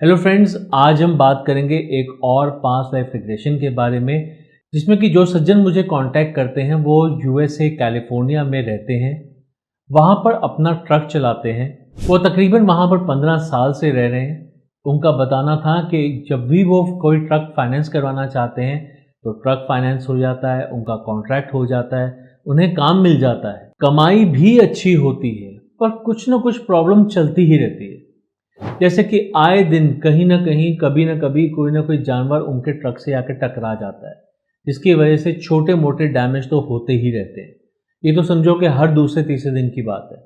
Hello friends, आज हम बात करेंगे एक और पास्ट लाइफ रिग्रेशन के बारे में, जिसमें कि जो सज्जन मुझे कांटेक्ट करते हैं वो यूएसए कैलिफोर्निया में रहते हैं। वहाँ पर अपना ट्रक चलाते हैं। वो तकरीबन वहाँ पर 15 साल से रह रहे हैं। उनका बताना था कि जब भी वो कोई ट्रक फाइनेंस करवाना चाहते हैं तो ट्रक फाइनेंस हो जाता है, उनका कॉन्ट्रैक्ट हो जाता है, उन्हें काम मिल जाता है, कमाई भी अच्छी होती है, पर कुछ ना कुछ प्रॉब्लम चलती ही रहती है। जैसे कि आए दिन कहीं ना कहीं कभी ना कभी कोई ना कोई जानवर उनके ट्रक से आकर टकरा जाता है, जिसकी वजह से छोटे मोटे डैमेज तो होते ही रहते हैं। ये तो समझो कि हर दूसरे तीसरे दिन की बात है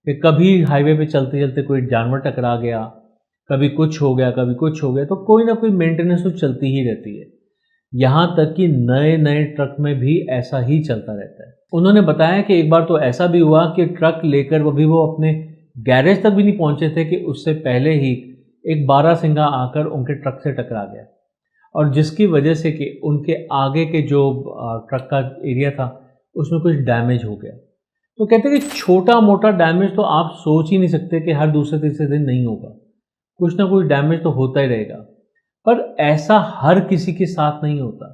कि कभी हाईवे पे चलते चलते कोई जानवर टकरा गया, कभी कुछ हो गया, कभी कुछ हो गया, तो कोई ना कोई मेंटेनेंस तो चलती ही रहती है। यहाँ तक कि नए नए ट्रक में भी ऐसा ही चलता रहता है। उन्होंने बताया कि एक बार तो ऐसा भी हुआ कि ट्रक लेकर वो अपने गैरेज तक भी नहीं पहुंचे थे कि उससे पहले ही एक बारहसिंगा आकर उनके ट्रक से टकरा गया, और जिसकी वजह से कि उनके आगे के जो ट्रक का एरिया था उसमें कुछ डैमेज हो गया। तो कहते हैं कि छोटा मोटा डैमेज तो आप सोच ही नहीं सकते कि हर दूसरे तीसरे दिन नहीं होगा, कुछ ना कुछ डैमेज तो होता ही रहेगा। पर ऐसा हर किसी के साथ नहीं होता,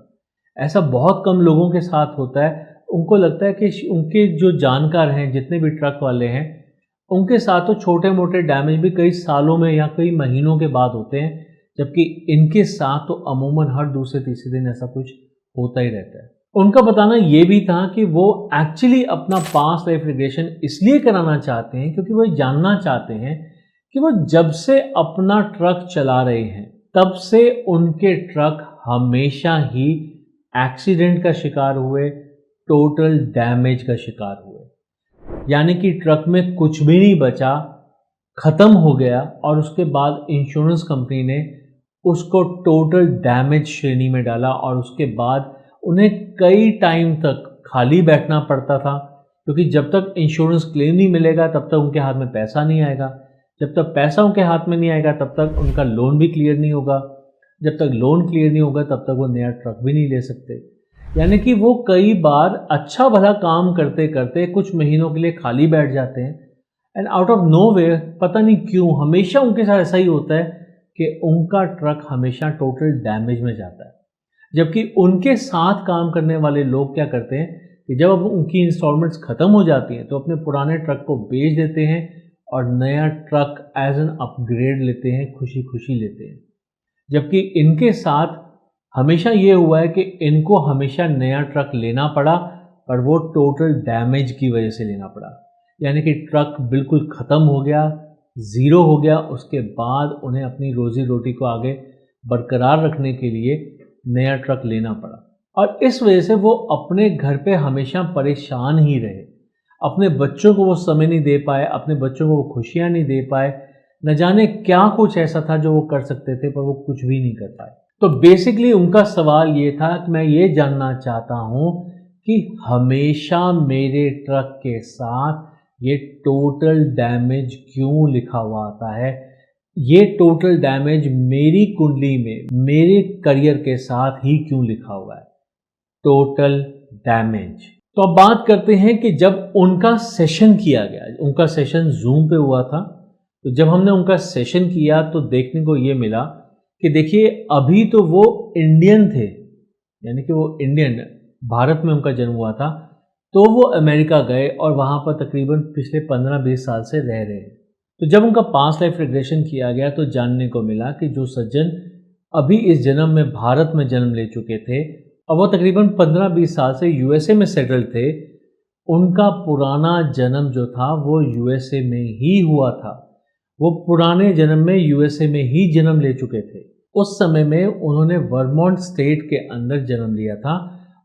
ऐसा बहुत कम लोगों के साथ होता है। उनको लगता है कि उनके जो जानकार हैं, जितने भी ट्रक वाले हैं, उनके साथ तो छोटे मोटे डैमेज भी कई सालों में या कई महीनों के बाद होते हैं, जबकि इनके साथ तो अमूमन हर दूसरे तीसरे दिन ऐसा कुछ होता ही रहता है। उनका बताना ये भी था कि वो एक्चुअली अपना पास्ट लाइफ रिग्रेशन इसलिए कराना चाहते हैं क्योंकि वो जानना चाहते हैं कि वो जब से अपना ट्रक चला रहे हैं तब से उनके ट्रक हमेशा ही एक्सीडेंट का शिकार हुए, टोटल डैमेज का शिकार हुए। यानी कि ट्रक में कुछ भी नहीं बचा, ख़त्म हो गया, और उसके बाद इंश्योरेंस कंपनी ने उसको टोटल डैमेज श्रेणी में डाला, और उसके बाद उन्हें कई टाइम तक खाली बैठना पड़ता था, क्योंकि जब तक इंश्योरेंस क्लेम नहीं मिलेगा तब तक उनके हाथ में पैसा नहीं आएगा, जब तक पैसा उनके हाथ में नहीं आएगा तब तक उनका लोन भी क्लियर नहीं होगा, जब तक लोन क्लियर नहीं होगा तब तक वो नया ट्रक भी नहीं ले सकते। यानी कि वो कई बार अच्छा भला काम करते करते कुछ महीनों के लिए खाली बैठ जाते हैं, एंड आउट ऑफ नोवेयर पता नहीं क्यों हमेशा उनके साथ ऐसा ही होता है कि उनका ट्रक हमेशा टोटल डैमेज में जाता है। जबकि उनके साथ काम करने वाले लोग क्या करते हैं कि जब अब उनकी इंस्टॉलमेंट्स ख़त्म हो जाती हैं तो अपने पुराने ट्रक को बेच देते हैं और नया ट्रक एज एन अपग्रेड लेते हैं, खुशी खुशी लेते हैं। जबकि इनके साथ हमेशा ये हुआ है कि इनको हमेशा नया ट्रक लेना पड़ा, पर वो टोटल डैमेज की वजह से लेना पड़ा। यानी कि ट्रक बिल्कुल ख़त्म हो गया, ज़ीरो हो गया, उसके बाद उन्हें अपनी रोज़ी रोटी को आगे बरकरार रखने के लिए नया ट्रक लेना पड़ा, और इस वजह से वो अपने घर पे हमेशा परेशान ही रहे। अपने बच्चों को वो समय नहीं दे पाए, अपने बच्चों को वो खुशियाँ नहीं दे पाए, न जाने क्या कुछ ऐसा था जो वो कर सकते थे पर वो कुछ भी नहीं कर पाए। तो बेसिकली उनका सवाल ये था कि मैं ये जानना चाहता हूँ कि हमेशा मेरे ट्रक के साथ ये टोटल डैमेज क्यों लिखा हुआ आता है, ये टोटल डैमेज मेरी कुंडली में मेरे करियर के साथ ही क्यों लिखा हुआ है, टोटल डैमेज। तो अब बात करते हैं कि जब उनका सेशन किया गया, उनका सेशन जूम पे हुआ था, तो जब हमने उनका सेशन किया तो देखने को ये मिला कि देखिए अभी तो वो इंडियन थे, यानी कि वो इंडियन, भारत में उनका जन्म हुआ था, तो वो अमेरिका गए और वहाँ पर तकरीबन पिछले 15-20 साल से रह रहे हैं। तो जब उनका पास्ट लाइफ रिग्रेशन किया गया तो जानने को मिला कि जो सज्जन अभी इस जन्म में भारत में जन्म ले चुके थे और वो तकरीबन 15-20 साल से यूएसए में सेटल थे, उनका पुराना जन्म जो था वो यूएसए में ही हुआ था। वो पुराने जन्म में यूएसए में ही जन्म ले चुके थे। उस समय में उन्होंने वर्मोंट स्टेट के अंदर जन्म लिया था।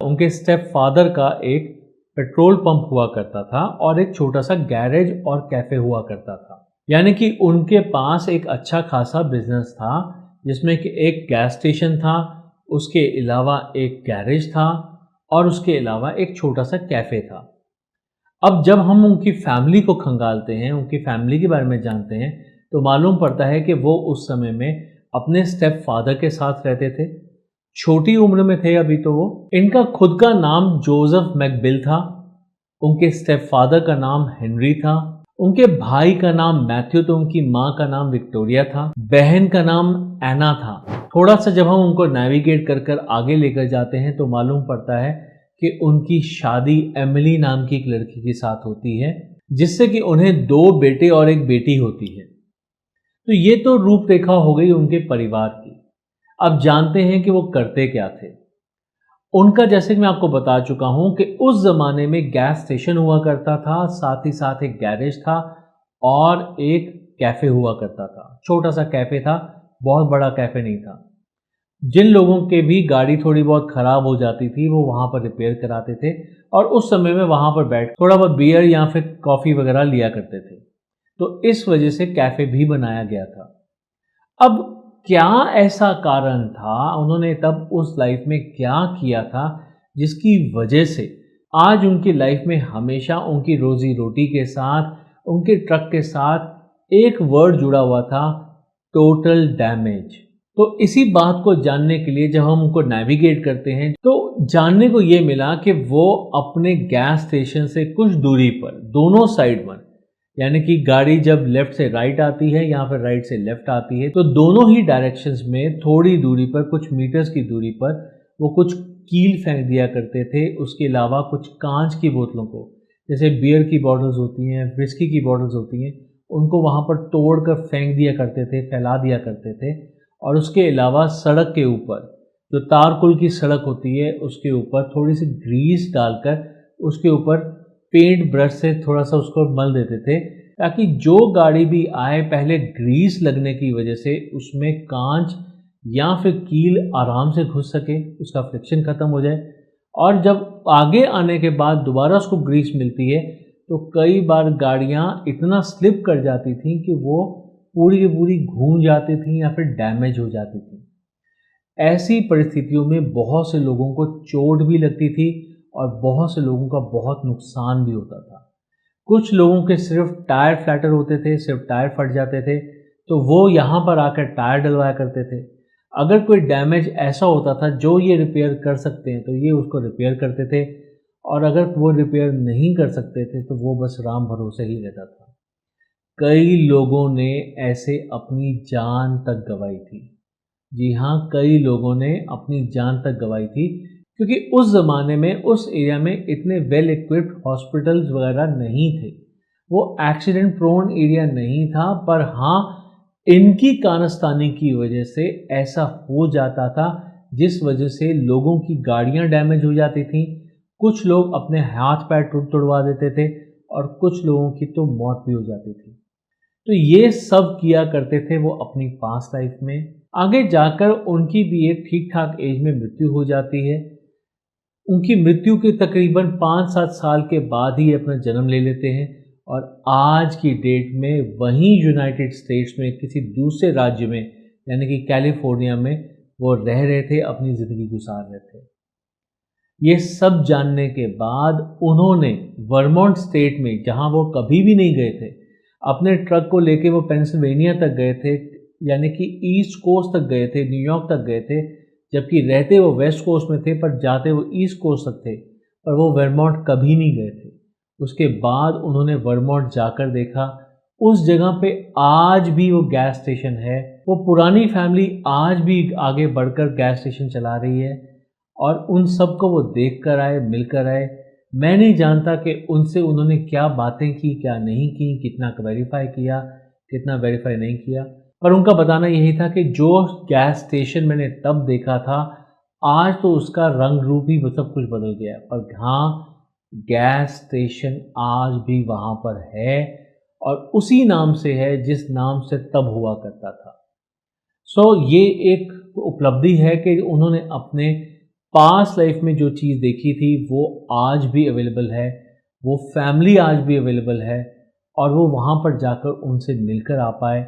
उनके स्टेप फादर का एक पेट्रोल पंप हुआ करता था और एक छोटा सा गैरेज और कैफे हुआ करता था। यानी कि उनके पास एक अच्छा खासा बिजनेस था, जिसमें कि एक गैस स्टेशन था, उसके अलावा एक गैरेज था, और उसके अलावा एक छोटा सा कैफे था। अब जब हम उनकी फैमिली को खंगालते हैं, उनकी फैमिली के बारे में जानते हैं, तो मालूम पड़ता है कि वो उस समय में अपने स्टेप फादर के साथ रहते थे। छोटी उम्र में थे अभी तो वो। इनका खुद का नाम जोसेफ मैकबिल था, उनके स्टेप फादर का नाम हेनरी था। उनके भाई का नाम मैथ्यू तो उनकी माँ का नाम विक्टोरिया था, बहन का नाम एना था। थोड़ा सा जब हम उनको नेविगेट कर कर आगे लेकर जाते हैं तो मालूम पड़ता है कि उनकी शादी एमिली नाम की एक लड़की के साथ होती है, जिससे कि उन्हें 2 बेटे और एक बेटी होती है। तो ये तो रूपरेखा हो गई उनके परिवार की। अब जानते हैं कि वो करते क्या थे। उनका जैसे कि मैं आपको बता चुका हूं कि उस ज़माने में गैस स्टेशन हुआ करता था, साथ ही साथ एक गैरेज था और एक कैफ़े हुआ करता था। छोटा-सा कैफ़े था, बहुत बड़ा कैफ़े नहीं था। जिन लोगों के भी गाड़ी थोड़ी बहुत ख़राब हो जाती थी, वो वहाँ पर रिपेयर कराते थे और उस समय में वहाँ पर बैठ थोड़ा बहुत बियर या फिर कॉफ़ी वग़ैरह लिया करते थे। तो इस वजह से कैफ़े भी बनाया गया था। अब क्या ऐसा कारण था, उन्होंने तब उस लाइफ में क्या किया था, जिसकी वजह से आज उनकी लाइफ में हमेशा उनकी रोज़ी-रोटी के साथ, उनके ट्रक के साथ एक वर्ड जुड़ा हुआ था, टोटल डैमेज। तो इसी बात को जानने के लिए जब हम उनको नेविगेट करते हैं, तो जानने को ये मिला कि वो अपने गैस स्टेशन से कुछ दूरी पर, दोनों साइड पर, यानी कि गाड़ी जब लेफ्ट से राइट आती है या फिर राइट से लेफ्ट आती है, तो दोनों ही डायरेक्शंस में थोड़ी दूरी पर, कुछ मीटर्स की दूरी पर वो कुछ कील फेंक दिया करते थे। उसके अलावा कुछ कांच की बोतलों को, जैसे बियर की बॉटल्स होती हैं, व्हिस्की की बॉटल्स होती हैं, उनको वहाँ पर तोड़ कर फेंक दिया करते थे, फैला दिया करते थे। और उसके अलावा सड़क के ऊपर, जो तारकुल की सड़क होती है, उसके ऊपर थोड़ी सी ग्रीस डालकर उसके ऊपर पेंट ब्रश से थोड़ा सा उसको मल देते थे, ताकि जो गाड़ी भी आए, पहले ग्रीस लगने की वजह से उसमें कांच या फिर कील आराम से घुस सके, उसका फ्रिक्शन ख़त्म हो जाए। और जब आगे आने के बाद दोबारा उसको ग्रीस मिलती है, तो कई बार गाड़ियाँ इतना स्लिप कर जाती थीं कि वो पूरी की पूरी घूम जाती थीं या फिर डैमेज हो जाती थीं। ऐसी परिस्थितियों में बहुत से लोगों को चोट भी लगती थी और बहुत से लोगों का बहुत नुकसान भी होता था। कुछ लोगों के सिर्फ टायर फ्लैटर होते थे, सिर्फ टायर फट जाते थे, तो वो यहाँ पर आकर टायर डलवाया करते थे। अगर कोई डैमेज ऐसा होता था जो ये रिपेयर कर सकते हैं, तो ये उसको रिपेयर करते थे, और अगर वो रिपेयर नहीं कर सकते थे तो वो बस राम भरोसे ही रहता था। कई लोगों ने ऐसे अपनी जान तक गंवाई थी। जी हाँ, कई लोगों ने अपनी जान तक गंवाई थी, क्योंकि उस ज़माने में उस एरिया में इतने वेल इक्विप्ड हॉस्पिटल्स वगैरह नहीं थे। वो एक्सीडेंट प्रोन एरिया नहीं था, पर हाँ, इनकी कानस्तानी की वजह से ऐसा हो जाता था, जिस वजह से लोगों की गाड़ियाँ डैमेज हो जाती थीं, कुछ लोग अपने हाथ-पैर तुड़वा देते थे और कुछ लोगों की तो मौत भी हो जाती थी। तो ये सब किया करते थे वो अपनी पास्ट लाइफ में। आगे जाकर उनकी भी एक ठीक-ठाक एज में मृत्यु हो जाती है। उनकी मृत्यु के तकरीबन 5-7 साल के बाद ही अपना जन्म ले लेते हैं और आज की डेट में वहीं यूनाइटेड स्टेट्स में किसी दूसरे राज्य में, यानी कि कैलिफोर्निया में वो रह रहे थे, अपनी ज़िंदगी गुजार रहे थे। ये सब जानने के बाद उन्होंने वर्मोंट स्टेट में, जहाँ वो कभी भी नहीं गए थे, अपने ट्रक को लेके वो पेंसिल्वेनिया तक गए थे, यानी कि ईस्ट कोस्ट तक गए थे, न्यूयॉर्क तक गए थे, जबकि रहते वो वेस्ट कोस्ट में थे पर जाते वो ईस्ट कोस्ट तक थे, पर वो वर्मोंट कभी नहीं गए थे। उसके बाद उन्होंने वर्मोंट जाकर देखा, उस जगह पे आज भी वो गैस स्टेशन है। वो पुरानी फैमिली आज भी आगे बढ़कर गैस स्टेशन चला रही है और उन सबको वो देख कर आए, मिल कर आए। मैं नहीं जानता कि उनसे उन्होंने क्या बातें की, क्या नहीं की, कितना वेरीफ़ाई किया, कितना वेरीफ़ाई नहीं किया। पर उनका बताना यही था कि जो गैस स्टेशन मैंने तब देखा था, आज तो उसका रंग रूप ही सब कुछ बदल गया है। पर हाँ, गैस स्टेशन आज भी वहाँ पर है और उसी नाम से है जिस नाम से तब हुआ करता था। ये एक उपलब्धि है कि उन्होंने अपने पास्ट लाइफ में जो चीज़ देखी थी वो आज भी अवेलेबल है, वो फैमिली आज भी अवेलेबल है और वो वहाँ पर जाकर उनसे मिलकर आ पाए।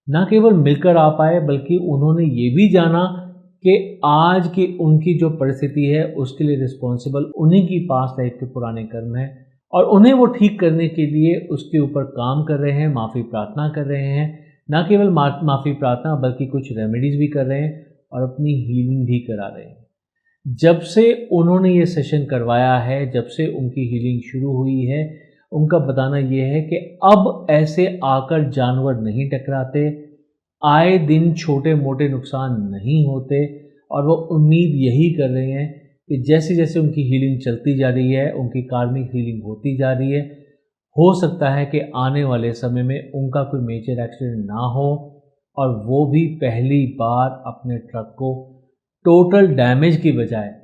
ना केवल मिलकर आ पाए, बल्कि उन्होंने ये भी जाना कि आज की उनकी जो परिस्थिति है उसके लिए रिस्पॉन्सिबल उन्हीं की पास्ट लाइफ के पुराने कर्म हैं और उन्हें वो ठीक करने के लिए उसके ऊपर काम कर रहे हैं, माफ़ी प्रार्थना कर रहे हैं। ना केवल माफ़ी प्रार्थना, बल्कि कुछ रेमेडीज़ भी कर रहे हैं और अपनी हीलिंग भी करा रहे हैं। जब से उन्होंने ये सेशन करवाया है, जब से उनकी हीलिंग शुरू हुई है, उनका बताना ये है कि अब ऐसे आकर जानवर नहीं टकराते, आए दिन छोटे मोटे नुकसान नहीं होते, और वो उम्मीद यही कर रहे हैं कि जैसे जैसे उनकी हीलिंग चलती जा रही है, उनकी कार्मिक हीलिंग होती जा रही है, हो सकता है कि आने वाले समय में उनका कोई मेजर एक्सीडेंट ना हो और वो भी पहली बार अपने ट्रक को टोटल डैमेज की बजाय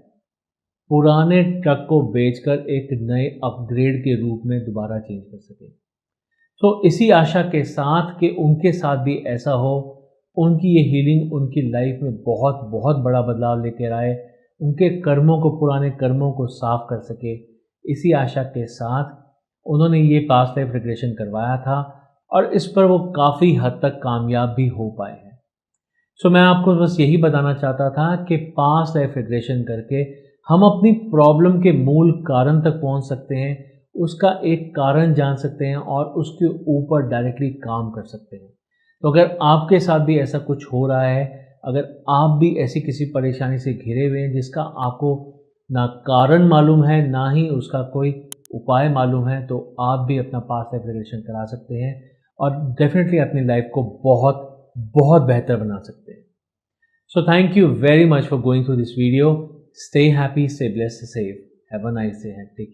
पुराने ट्रक को बेचकर एक नए अपग्रेड के रूप में दोबारा चेंज कर सके। तो इसी आशा के साथ कि उनके साथ भी ऐसा हो, उनकी ये हीलिंग उनकी लाइफ में बहुत बहुत बड़ा बदलाव लेकर आए, उनके कर्मों को, पुराने कर्मों को साफ कर सके, इसी आशा के साथ उन्होंने ये पास्ट लाइफ रिग्रेशन करवाया था और इस पर वो काफ़ी हद तक कामयाब भी हो पाए हैं। सो मैं आपको बस यही बताना चाहता था कि पास्ट लाइफ रिग्रेशन करके हम अपनी प्रॉब्लम के मूल कारण तक पहुंच सकते हैं, उसका एक कारण जान सकते हैं और उसके ऊपर डायरेक्टली काम कर सकते हैं। तो अगर आपके साथ भी ऐसा कुछ हो रहा है, अगर आप भी ऐसी किसी परेशानी से घिरे हुए हैं जिसका आपको ना कारण मालूम है ना ही उसका कोई उपाय मालूम है, तो आप भी अपना पास्ट लाइफ रिग्रेशन करा सकते हैं और डेफिनेटली अपनी लाइफ को बहुत बहुत बेहतर बना सकते हैं। So thank you very much for going through this video. Stay happy, stay blessed, stay safe. Have a nice day. Take